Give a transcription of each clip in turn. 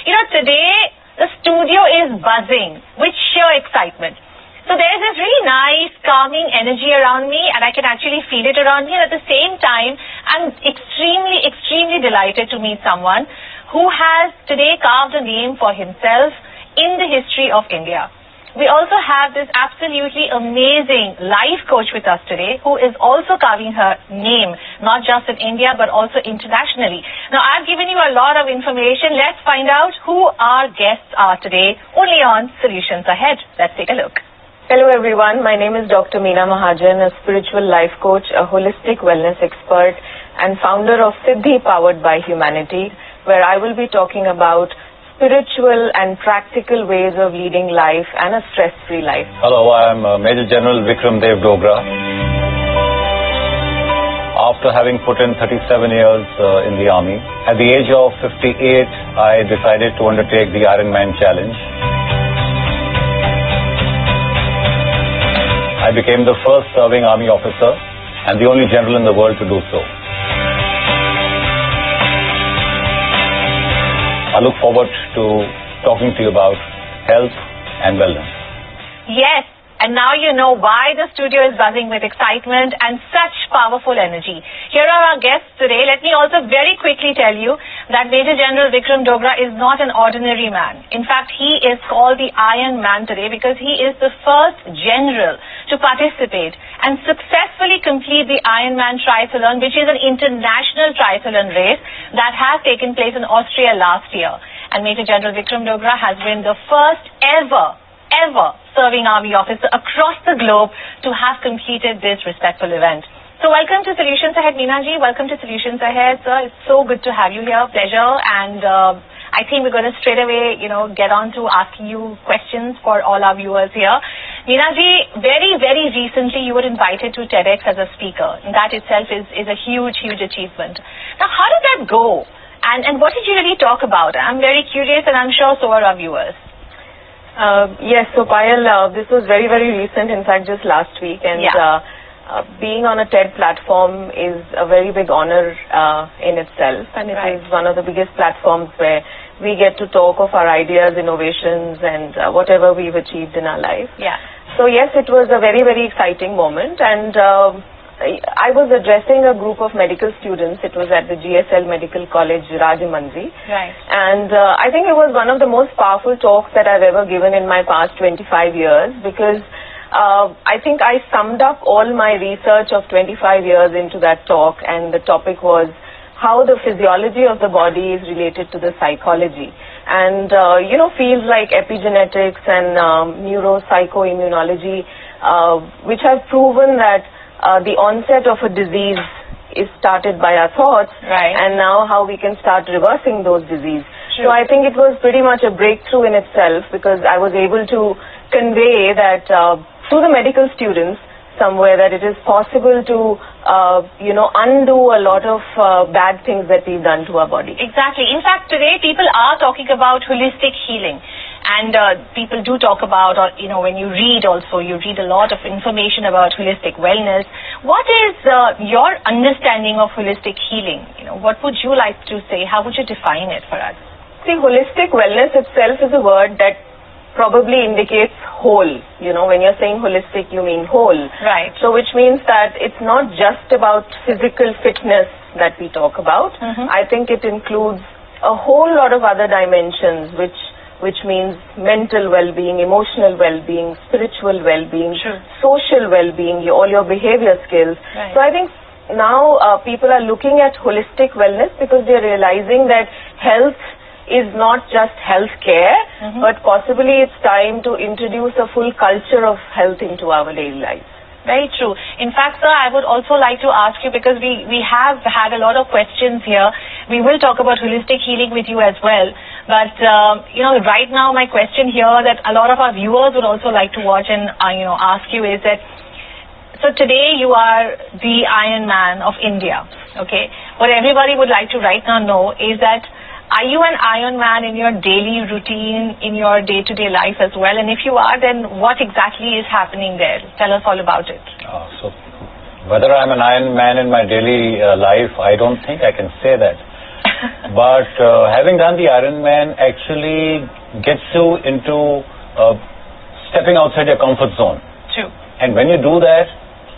Today the studio is buzzing with sheer excitement. So there's this really nice, calming energy around me, and I can actually feel it around me. And at the same time, I'm extremely, extremely delighted to meet someone who has today carved a name for himself in the history of India. We also have this absolutely amazing life coach with us today, who is also carving her name, not just in India, but also internationally. Now, I've given you a lot of information. Let's find out who our guests are today, only on Solutions Ahead. Let's take a look. Hello everyone, my name is Dr. Meena Mahajan, a spiritual life coach, a holistic wellness expert and founder of Siddhi Powered by Humanity, where I will be talking about spiritual and practical ways of leading life and a stress-free life. Hello, I am Major General VIKRAM DOGRA. After having put in 37 years in the army, at the age of 58, I decided to undertake the IRONMAN challenge. I became the first serving army officer and the only general in the world to do so. I look forward to talking to you about health and wellness. Yes, and now you know why the studio is buzzing with excitement and such powerful energy. Here are our guests today. Let me also very quickly tell you that Major General VIKRAM DOGRA is not an ordinary man. In fact, he is called the Iron Man today because he is the first general to participate and successfully complete the Ironman triathlon, which is an international triathlon race that has taken place in Austria last year. And Major General VIKRAM DOGRA has been the first ever serving army officer across the globe to have completed this respectful event. So welcome to Solutions Ahead, Meena ji. Welcome to Solutions Ahead, sir. It's so good to have you here. Pleasure. And I think we're going to straight away, get on to asking you questions for all our viewers here. Meena ji, very, very recently you were invited to TEDx as a speaker. And that itself is a huge, huge achievement. Now, how did that go? And what did you really talk about? I'm very curious, and I'm sure so are our viewers. Yes, so Payal, this was very, very recent, in fact just last week, and being on a TED platform is a very big honor in itself, and it is one of the biggest platforms where we get to talk of our ideas, innovations, and whatever we've achieved in our life. Yeah. So yes, it was a very, very exciting moment, and I was addressing a group of medical students. It was at the GSL Medical College, Rajahmundry. Right. And I think it was one of the most powerful talks that I've ever given in my past 25 years, because I think I summed up all my research of 25 years into that talk, and the topic was how the physiology of the body is related to the psychology. And, fields like epigenetics and neuropsychoimmunology, which have proven that the onset of a disease is started by our thoughts, and now how we can start reversing those diseases. So I think it was pretty much a breakthrough in itself, because I was able to convey that to the medical students somewhere that it is possible to, undo a lot of bad things that we've done to our body. Exactly. In fact, today people are talking about holistic healing. And people do talk about, or when you read also, you read a lot of information about holistic wellness. What is your understanding of holistic healing? What would you like to say? How would you define it for us? See, holistic wellness itself is a word that probably indicates whole. When you're saying holistic, you mean whole. Right. So which means that it's not just about physical fitness that we talk about. I think it includes a whole lot of other dimensions, which means mental well-being, emotional well-being, spiritual well-being, social well-being, all your behavior skills. Right. So I think now people are looking at holistic wellness because they're realizing that health is not just health care, but possibly it's time to introduce a full culture of health into our daily lives. Very true. In fact, sir, I would also like to ask you, because we have had a lot of questions here. We will talk about holistic healing with you as well. But, right now my question here that a lot of our viewers would also like to watch and, ask you is that, so today you are the Iron Man of India, okay? What everybody would like to right now know is that, are you an Iron Man in your daily routine, in your day-to-day life as well? And if you are, then what exactly is happening there? Tell us all about it. So, whether I'm an Iron Man in my daily life, I don't think I can say that. But having done the Ironman actually gets you into stepping outside your comfort zone. True. And when you do that,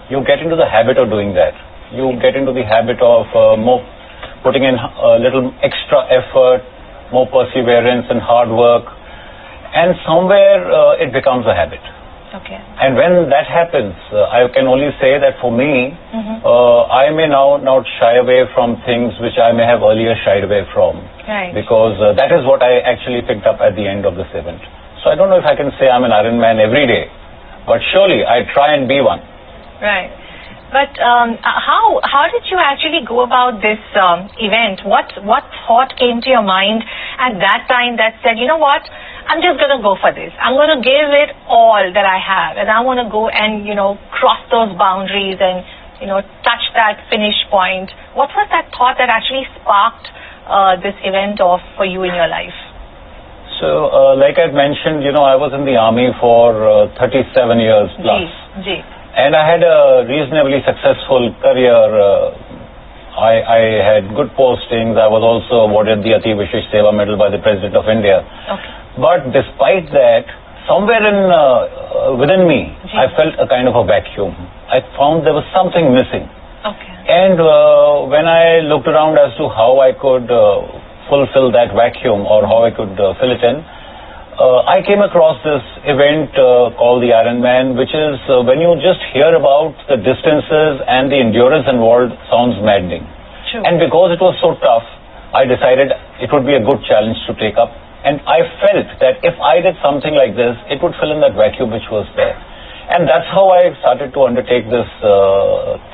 you get into the habit of doing that. You get into the habit of more putting in a little extra effort, more perseverance and hard work, and somewhere it becomes a habit. Okay. And when that happens, I can only say that for me, I may now not shy away from things which I may have earlier shied away from. Right. Because that is what I actually picked up at the end of this event. So I don't know if I can say I'm an Ironman every day, but surely I try and be one. Right. But how did you actually go about this event? What thought came to your mind at that time that said, you know what, I'm just going to go for this. I'm going to give it all that I have, and I want to go and, cross those boundaries and, touch that finish point. What was that thought that actually sparked this event off for you in your life? So, like I mentioned, I was in the army for 37 years plus. And I had a reasonably successful career. I had good postings. I was also awarded the Ati Vishesh Seva Medal by the President of India. Okay. But despite that, somewhere within me, I felt a kind of a vacuum. I found there was something missing. Okay. And when I looked around as to how I could fulfill that vacuum or how I could fill it in, I came across this event called the Ironman, which is when you just hear about the distances and the endurance involved, sounds maddening. True. And because it was so tough, I decided it would be a good challenge to take up. And I felt that if I did something like this, it would fill in that vacuum which was there. And that's how I started to undertake this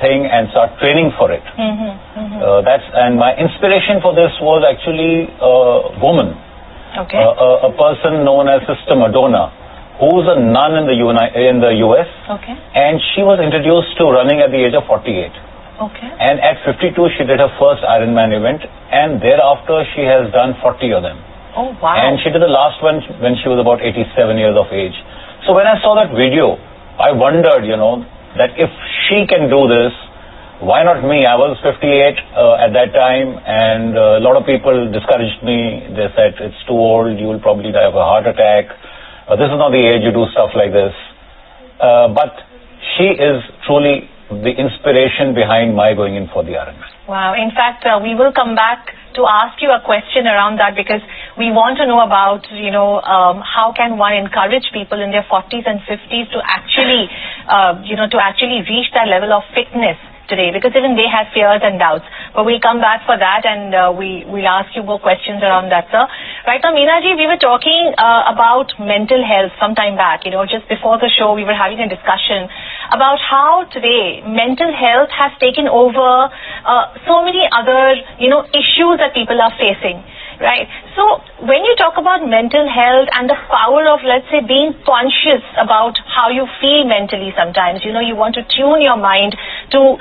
thing and start training for it. And my inspiration for this was actually a woman. Okay. A person known as Sister Madonna, who's a nun in the US. Okay. And she was introduced to running at the age of 48. Okay. And at 52, she did her first Ironman event, and thereafter she has done 40 of them. Oh, wow. And she did the last one when she was about 87 years of age. So when I saw that video, I wondered, that if she can do this, why not me? I was 58 at that time, and a lot of people discouraged me. They said, it's too old, you will probably die of a heart attack. This is not the age you do stuff like this. But she is truly the inspiration behind my going in for the Ironman. Wow. In fact, we will come back to ask you a question around that, because we want to know about, how can one encourage people in their 40s and 50s to actually, reach that level of fitness today, because even they have fears and doubts. But we'll come back for that, and we'll ask you more questions around that, sir. Right now, Meenaji, we were talking about mental health some time back. Just before the show, we were having a discussion about how today mental health has taken over so many other, issues that people are facing. Right. So when you talk about mental health and the power of, let's say, being conscious about how you feel mentally sometimes, you want to tune your mind to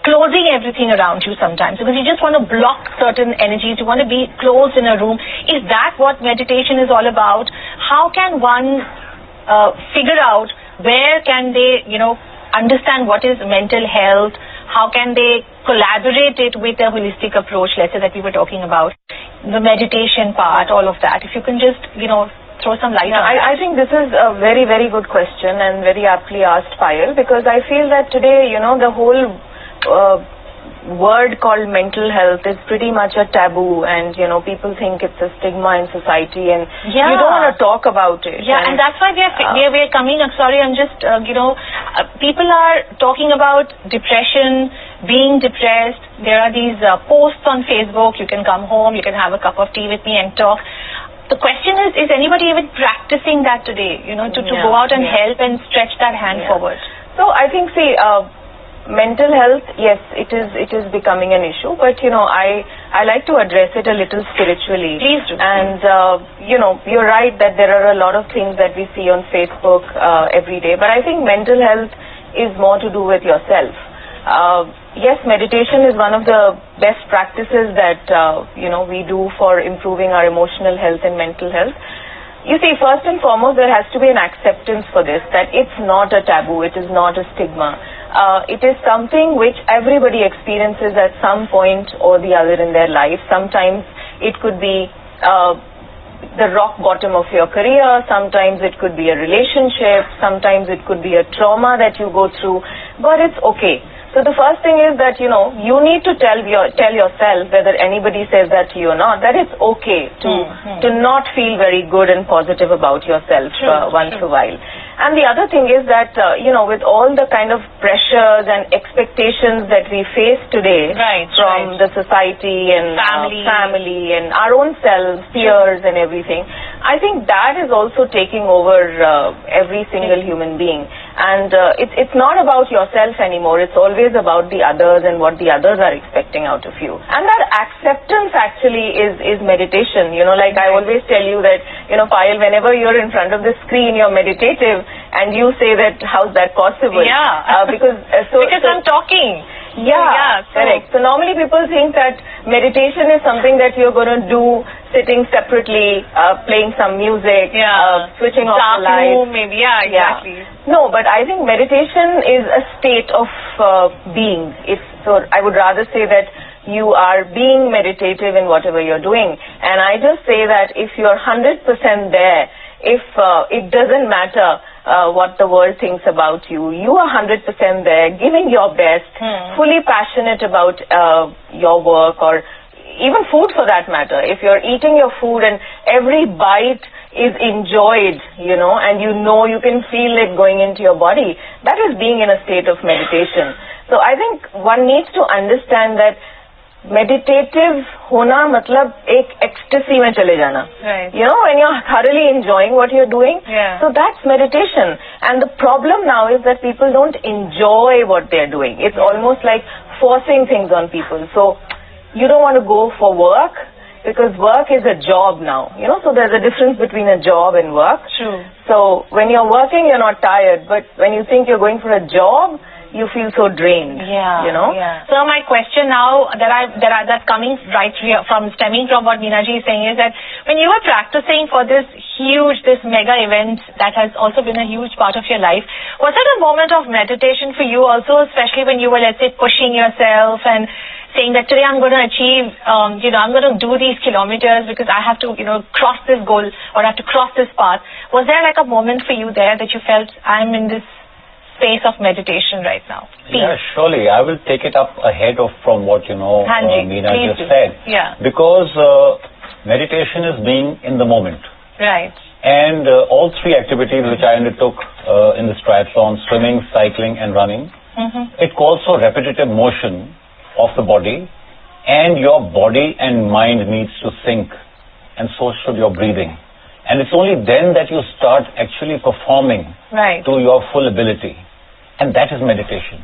closing everything around you sometimes, because you just want to block certain energies, you want to be closed in a room. Is that what meditation is all about? How can one figure out where can they, understand what is mental health? How can they collaborate it with a holistic approach, let's say, that we were talking about? The meditation part, all of that. If you can just, throw some light on that. I think this is a very, very good question and very aptly asked, Payal, because I feel that today, the whole word called mental health is pretty much a taboo, and people think it's a stigma in society, and you don't want to talk about it. Yeah, and that's why we are coming. I'm sorry, I'm just people are talking about depression, being depressed. There are these posts on Facebook. You can come home, you can have a cup of tea with me and talk. The question is anybody even practicing that today? To go out and help and stretch that hand forward. So I think, mental health, yes, it is becoming an issue, but I like to address it a little spiritually. Please do. And you're right that there are a lot of things that we see on Facebook every day, but I think mental health is more to do with yourself. Yes, meditation is one of the best practices that we do for improving our emotional health and mental health. You see, first and foremost, there has to be an acceptance for this, that it's not a taboo, it is not a stigma. it is something which everybody experiences at some point or the other in their life. Sometimes it could be the rock bottom of your career, sometimes it could be a relationship, sometimes it could be a trauma that you go through, but it's okay. So the first thing is that, you need to tell yourself, whether anybody says that to you or not, that it's okay to not feel very good and positive about yourself once a while. And the other thing is that, with all the kind of pressures and expectations that we face today from the society and family and our own selves, peers and everything, I think that is also taking over every single human being. And it's not about yourself anymore. It's always about the others and what the others are expecting out of you. And that acceptance actually is meditation. Like I always tell you that, Payal, whenever you're in front of the screen, you're meditative, and you say that, how's that possible? Yeah. Because I'm talking. Yeah, correct. So normally people think that meditation is something that you're going to do sitting separately, playing some music, switching off the lights. Room, maybe, exactly. No, but I think meditation is a state of being. So I would rather say that you are being meditative in whatever you're doing. And I just say that if you're 100% there, if it doesn't matter what the world thinks about you, you are 100% there, giving your best, fully passionate about your work, or even food for that matter. If you're eating your food and every bite is enjoyed, and you can feel it going into your body, that is being in a state of meditation. So I think one needs to understand that meditative hona matlab ek ecstasy mein chale jana. Right. When you're thoroughly enjoying what you're doing. Yeah. So that's meditation. And the problem now is that people don't enjoy what they're doing. It's almost like forcing things on people. So you don't want to go for work because work is a job now. So there's a difference between a job and work. True. So when you're working, you're not tired. But when you think you're going for a job, you feel so drained. Yeah. So my question now that's coming right here stemming from what Meenaji is saying is that when you were practicing for this mega event that has also been a huge part of your life, was it a moment of meditation for you also, especially when you were, let's say, pushing yourself and saying that today I'm going to achieve, I'm going to do these kilometers because I have to, cross this goal or I have to cross this path. Was there like a moment for you there that you felt I'm in this space of meditation right now? Please. Yeah, surely. I will take it up ahead from what, Meena just said. Yeah. Because meditation is being in the moment. Right. And all three activities which I undertook in this triathlon, swimming, cycling and running, it calls for repetitive motion of the body, and your body and mind needs to sync, and so should your breathing. And it's only then that you start actually performing to your full ability. And that is meditation.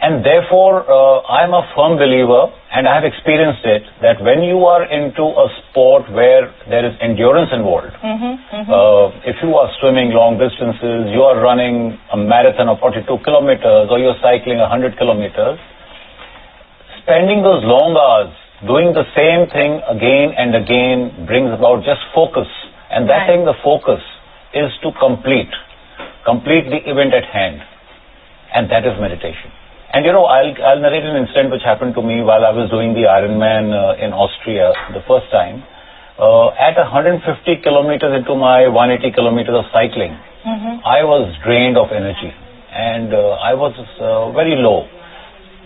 And therefore, I'm a firm believer, and I have experienced it, that when you are into a sport where there is endurance involved, if you are swimming long distances, you are running a marathon of 42 kilometers, or you're cycling 100 kilometers, spending those long hours doing the same thing again and again brings about just focus. And that thing, the focus, is to complete the event at hand. And that is meditation. And I'll narrate an incident which happened to me while I was doing the IRONMAN in Austria the first time. At 150 kilometers into my 180 kilometers of cycling, I was drained of energy. And I was very low.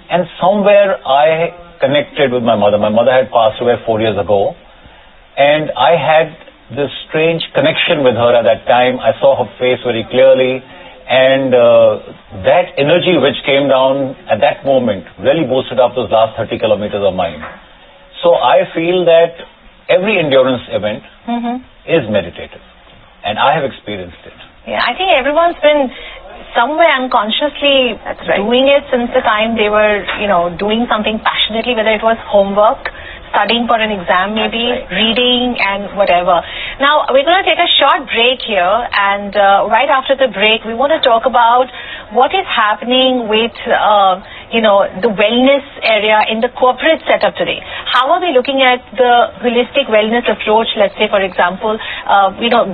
And somewhere I connected with my mother. My mother had passed away 4 years ago. And I had this strange connection with her at that time. I saw her face very clearly, and that energy which came down at that moment really boosted up those last 30 kilometers of mine. So I feel that every endurance event is meditative, and I have experienced it. Yeah, I think everyone's been somewhere unconsciously doing it since the time they were, doing something passionately, whether it was homework, studying for an exam maybe, reading and whatever. Now, we're going to take a short break here, and right after the break, we want to talk about what is happening with, the wellness area in the corporate setup today? How are we looking at the holistic wellness approach, let's say, for example,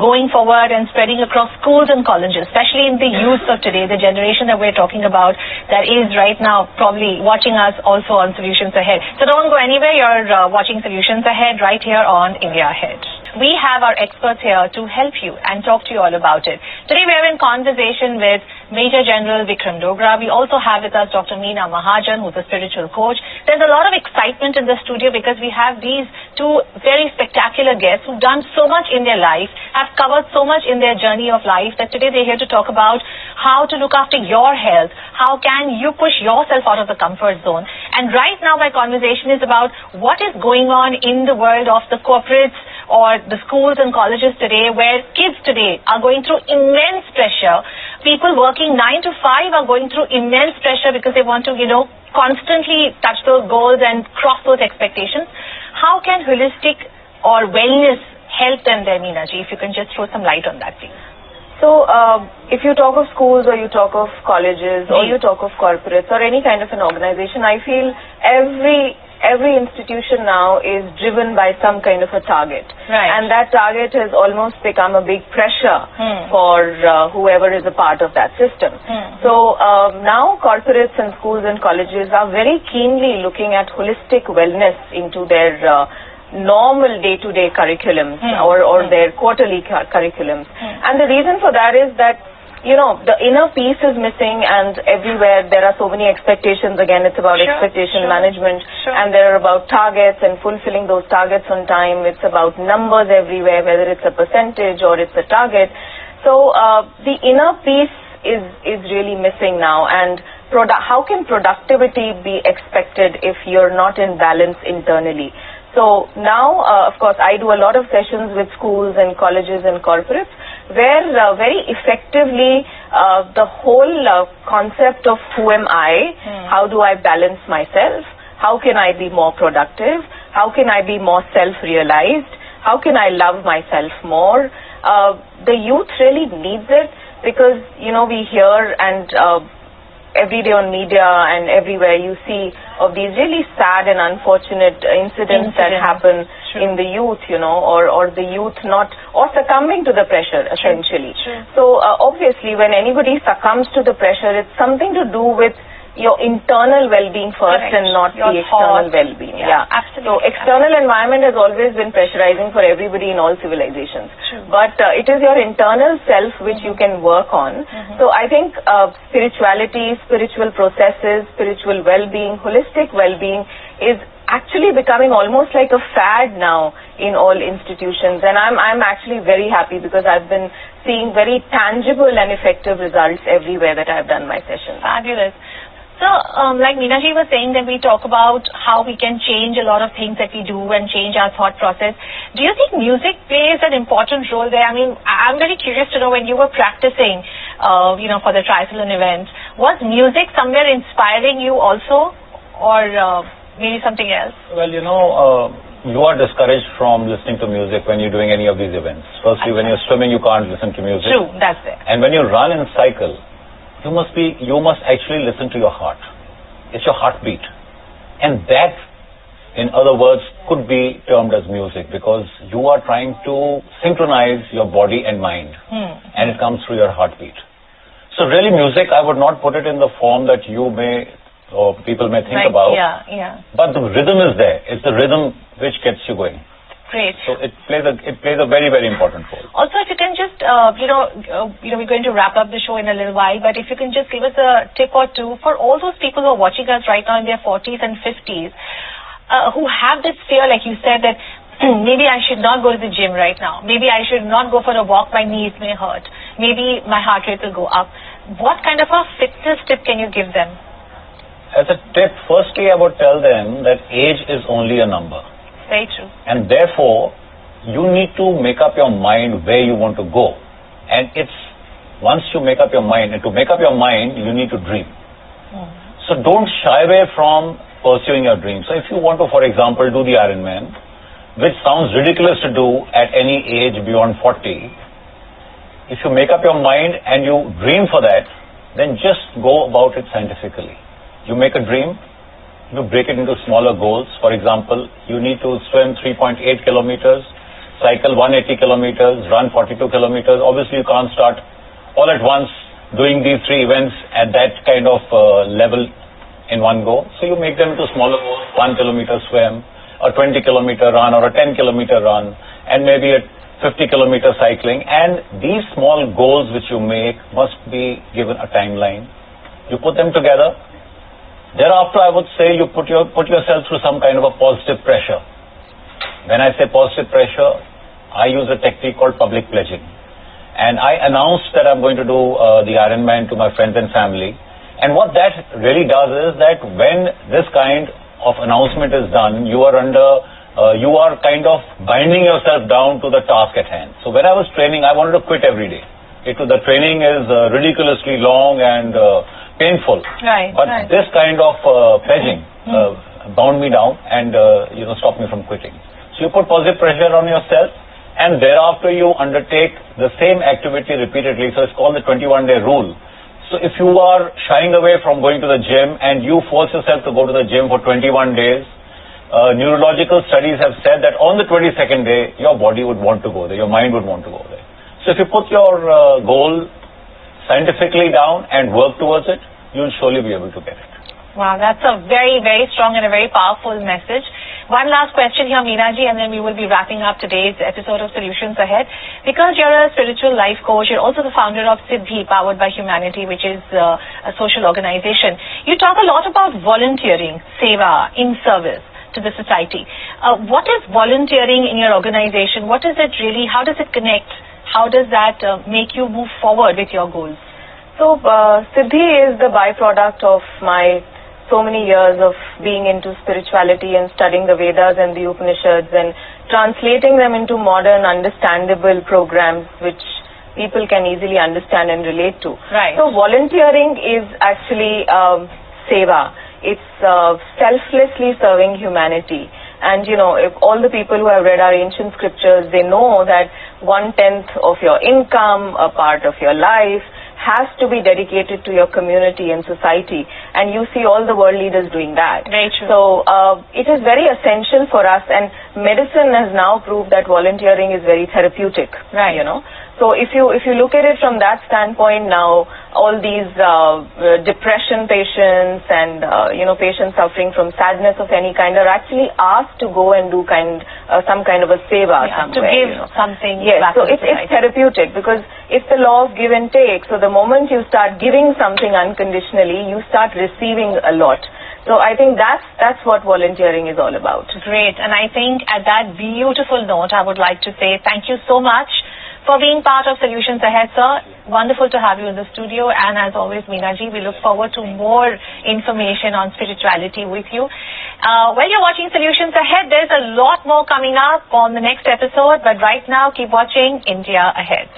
going forward and spreading across schools and colleges, especially in the youth of today, the generation that we're talking about that is right now probably watching us also on Solutions Ahead. So don't go anywhere. You're watching Solutions Ahead right here on India Ahead. We have our experts here to help you and talk to you all about it. Today we are in conversation with Major General Vikram Dogra. We also have with us Dr. Meena Mahajan, who's a spiritual coach. There's a lot of excitement in the studio because we have these two very spectacular guests who've done so much in their life, have covered so much in their journey of life, that today they're here to talk about how to look after your health, how can you push yourself out of the comfort zone. And right now my conversation is about what is going on in the world of the corporates or the schools and colleges today, where kids today are going through immense pressure. People working 9 to 5 are going through immense pressure because they want to, constantly touch those goals and cross those expectations. How can holistic or wellness help them there, Meena ji? If you can just throw some light on that, please. So, if you talk of schools or you talk of colleges or you talk of corporates or any kind of an organization, I feel every institution now is driven by some kind of a target. Right. And that target has almost become a big pressure for whoever is a part of that system. So now corporates and schools and colleges are very keenly looking at holistic wellness into their normal day-to-day curriculums or their quarterly curriculums. And the reason for that is that the inner peace is missing, and everywhere there are so many expectations. Again, it's about expectation management, and there are about targets and fulfilling those targets on time. It's about numbers everywhere, whether it's a percentage or it's a target. So the inner peace is really missing now. And how can productivity be expected if you're not in balance internally? So now, of course, I do a lot of sessions with schools and colleges and corporates where very effectively the whole concept of who am I, how do I balance myself, how can I be more productive, how can I be more self-realized, how can I love myself more. The youth really needs it because, we hear and every day on media and everywhere you see of these really sad and unfortunate incidents that happen in the youth, or the youth not, or succumbing to the pressure essentially. So obviously when anybody succumbs to the pressure, it's something to do with your internal well-being first and not your the external well-being. Yeah, absolutely. So external environment has always been pressurizing for everybody in all civilizations. But it is your internal self which you can work on. So I think spirituality, spiritual processes, spiritual well-being, holistic well-being is actually becoming almost like a fad now in all institutions, and I'm actually very happy because I've been seeing very tangible and effective results everywhere that I've done my sessions. Fabulous. So, like Meena ji was saying, that we talk about how we can change a lot of things that we do and change our thought process. Do you think music plays an important role there? I mean, I'm very curious to know, when you were practicing, for the triathlon event, was music somewhere inspiring you also, or maybe something else? Well, you are discouraged from listening to music when you're doing any of these events. Firstly, when you're swimming, you can't listen to music. True, that's it. And when you run and cycle, you must actually listen to your heart. It's your heartbeat. And that, in other words, could be termed as music, because you are trying to synchronize your body and mind. And it comes through your heartbeat. So really music, I would not put it in the form that you may, or people may think about. Yeah. But the rhythm is there. It's the rhythm which gets you going. Great. So it plays a very, very important role. Also, if you can just, we're going to wrap up the show in a little while, but if you can just give us a tip or two for all those people who are watching us right now in their 40s and 50s, who have this fear, like you said, that maybe I should not go to the gym right now. Maybe I should not go for a walk. My knees may hurt. Maybe my heart rate will go up. What kind of a fitness tip can you give them? As a tip, firstly, I would tell them that age is only a number. Very true. And therefore, you need to make up your mind where you want to go. And once you make up your mind, and to make up your mind, you need to dream. So don't shy away from pursuing your dreams. So if you want to, for example, do the IRONMAN, which sounds ridiculous to do at any age beyond 40, if you make up your mind and you dream for that, then just go about it scientifically. you make a dream, you break it into smaller goals. For example, you need to swim 3.8 kilometers, cycle 180 kilometers, run 42 kilometers. Obviously, you can't start all at once doing these 3 events at that kind of level in one go. So you make them into smaller goals, 1 kilometer swim, a 20 kilometer run or a 10 kilometer run, and maybe a 50 kilometer cycling. And these small goals which you make must be given a timeline. You put them together. Thereafter, I would say you put yourself through some kind of a positive pressure. When I say positive pressure, I use a technique called public pledging. And I announced that I'm going to do the Ironman to my friends and family. And what that really does is that when this kind of announcement is done, you are kind of binding yourself down to the task at hand. So when I was training, I wanted to quit every day. The training is ridiculously long and painful. Right. But this kind of pledging bound me down and stopped me from quitting. So you put positive pressure on yourself, and thereafter you undertake the same activity repeatedly. So it's called the 21-day rule. So if you are shying away from going to the gym and you force yourself to go to the gym for 21 days, neurological studies have said that on the 22nd day, your body would want to go there, your mind would want to go there. So if you put your goal scientifically down and work towards it, you'll surely be able to get it. Wow, that's a very, very strong and a very powerful message. One last question here, Meenaji, and then we will be wrapping up today's episode of Solutions Ahead. Because you're a spiritual life coach, you're also the founder of Siddhi, Powered by Humanity, which is a social organization. You talk a lot about volunteering, seva, in service to the society. What is volunteering in your organization? What is it really? How does it connect? How does that make you move forward with your goals? So, Siddhi is the byproduct of my so many years of being into spirituality and studying the Vedas and the Upanishads and translating them into modern, understandable programs which people can easily understand and relate to. Right. So, volunteering is actually seva. It's selflessly serving humanity. And if all the people who have read our ancient scriptures, they know that 1/10 of your income, a part of your life, has to be dedicated to your community and society. And you see all the world leaders doing that. Very true. So it is very essential for us, and medicine has now proved that volunteering is very therapeutic. Right. So if you look at it from that standpoint now, all these depression patients and patients suffering from sadness of any kind are actually asked to go and do some kind of a seva somewhere. To give something. Yes, back so to it's therapeutic because it's the law of give and take. So the moment you start giving something unconditionally, you start receiving a lot. So I think that's what volunteering is all about. Great. And I think at that beautiful note, I would like to say thank you so much for being part of Solutions Ahead, sir. Wonderful to have you in the studio. And as always, Meenaji, we look forward to more information on spirituality with you. While you're watching Solutions Ahead, there's a lot more coming up on the next episode. But right now, keep watching India Ahead.